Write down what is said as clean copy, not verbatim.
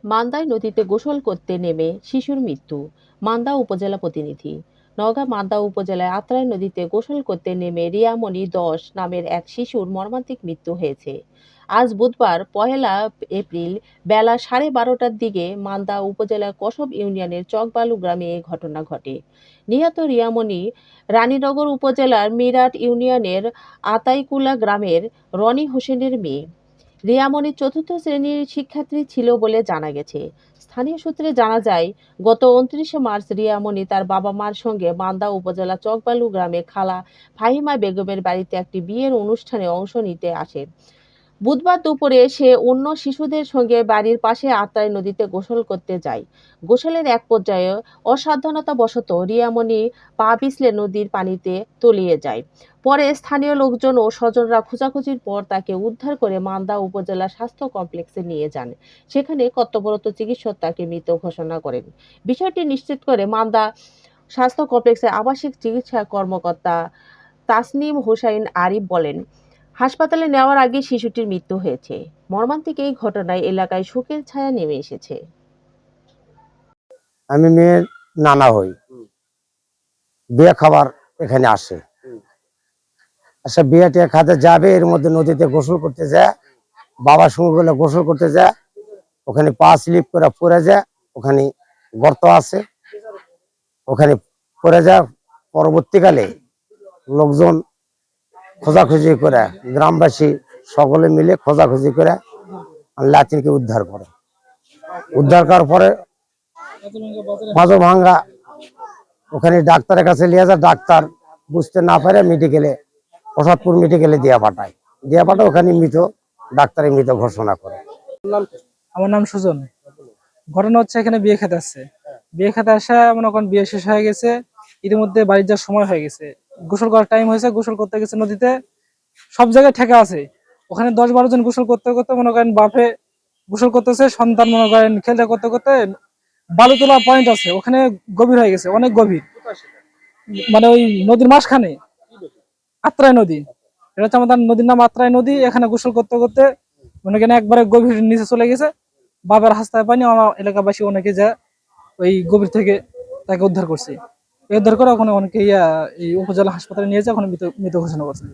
মান্দায় নদীতে গোসল করতে নেমে শিশুর মৃত্যু। মান্দা উপজেলা প্রতিনিধি। নওগাঁ মান্দা উপজেলায় আত্রাই নদীতে গোসল করতে নেমে রিয়ামণি ১০ নামের এক শিশুর মর্মান্তিক মৃত্যু হয়েছে। আজ বুধবার ১ এপ্রিল বেলা ১২:৩০টার দিকে মান্দা উপজেলার কসব ইউনিয়নের চকবালু গ্রামে এ ঘটনা ঘটে। নিহত রিয়ামণি রানীনগর উপজেলার মিরাট ইউনিয়নের আতাইকুলা গ্রামের রনি হোসেনের মেয়ে। রিয়ামণি চতুর্থ শ্রেণীর শিক্ষার্থী ছিল বলে জানা গেছে। স্থানীয় সূত্রে জানা যায়, গত ২৯শে মার্চ রিয়ামণি তার বাবা মার সঙ্গে মান্দা উপজেলা চকবালু গ্রামে খালা ফাহিমা বেগমের বাড়িতে একটি বিয়ের অনুষ্ঠানে অংশ নিতে আসে। বুধবার দুপুরে সে অন্য শিশুদের সঙ্গে বাড়ির পাশে আত্রাই নদীতে গোসল করতে যায়। গোসলের এক পর্যায়ে অসাবধানতাবশত রিয়ামণি পা পিছলে নদীর পানিতে তলিয়ে যায়। পরে স্থানীয় লোকজন ও স্বজনরা খোঁজাখুঁজির পর তাকে উদ্ধার করে মান্দা উপজেলা স্বাস্থ্য কমপ্লেক্সে নিয়ে যান। সেখানে কর্তব্যরত চিকিৎসক তাকে মৃত ঘোষণা করেন। বিষয়টি নিশ্চিত করে মান্দা স্বাস্থ্য কমপ্লেক্সের আবাসিক চিকিৎসা কর্মকর্তা তাসনিম হোসাইন আরিফ বলেন, হাসপাতালে নেওয়ার আগে শিশুটির মৃত্যু হয়েছে। মর্মান্তিক এই ঘটনায় এলাকায় শোকের ছায়া নেমে এসেছে। আমি মেয়ের নানা হই, বিয়ে খাবার এখানে আসে। আচ্ছা, বিয়ে টিয়ে খাতে যাবে, এর মধ্যে নদীতে গোসল করতে যায়, বাবার সঙ্গে বলে গোসল করতে যায়, ওখানে পা স্লিপ করে পড়ে যায়, ওখানে গর্ত আছে, ওখানে পড়ে যায়। পরবর্তীকালে লোকজন খোঁজাখুঁজি করে, গ্রামবাসী সকলে মিলে খোঁজাখুঁজি করে লাতিনকে উদ্ধার করে। উদ্ধার করার পরে মাঝো ভাঙ্গা ওখানে ডাক্তারের কাছে নিয়ে যায়। ডাক্তার বুঝতে না পারে মেডিকেলে, প্রসাদপুর মেডিকেলে দিয়া পাঠায়। ওখানে মৃত, ডাক্তারের মৃত ঘোষণা করে। আমার নাম সুজন। ঘটনা হচ্ছে, এখানে বিয়ে খেতে আসছে। বিয়ে খেতে আসা মনে করেন বিয়ে শেষ হয়ে গেছে, এর মধ্যে বাড়ির যাওয়ার সময় হয়ে গেছে, গোসল করার টাইম হয়েছে, গোসল করতে গেছে নদীতে। সব জায়গায় ঠেকা আছে, ওখানে ১০-১২ জন গোসল করতে করতে মনে করেন বাপে গোসল করতেছে, সন্তান মনে করেন খেলতে করতে করতে বালুতলা পয়েন্ট আছে, ওখানে গভীর হয়ে গেছে, অনেক গভীর, মানে ওই নদীর মাঝখানে আত্রাই নদী। এটা হচ্ছে আমাদের নদীর নাম আত্রাই নদী। এখানে গোসল করতে করতে মনে করেন একবারে গভীর নিচে চলে গেছে। বাবার হাসতায় পানি, আমার এলাকাবাসী অনেকে যা ওই গভীর থেকে তাকে উদ্ধার করছে। উদ্ধার করে ওখানে অনেকে এই উপজেলা হাসপাতালে নিয়ে যায়, ওখানে মৃত ঘোষণা করছে।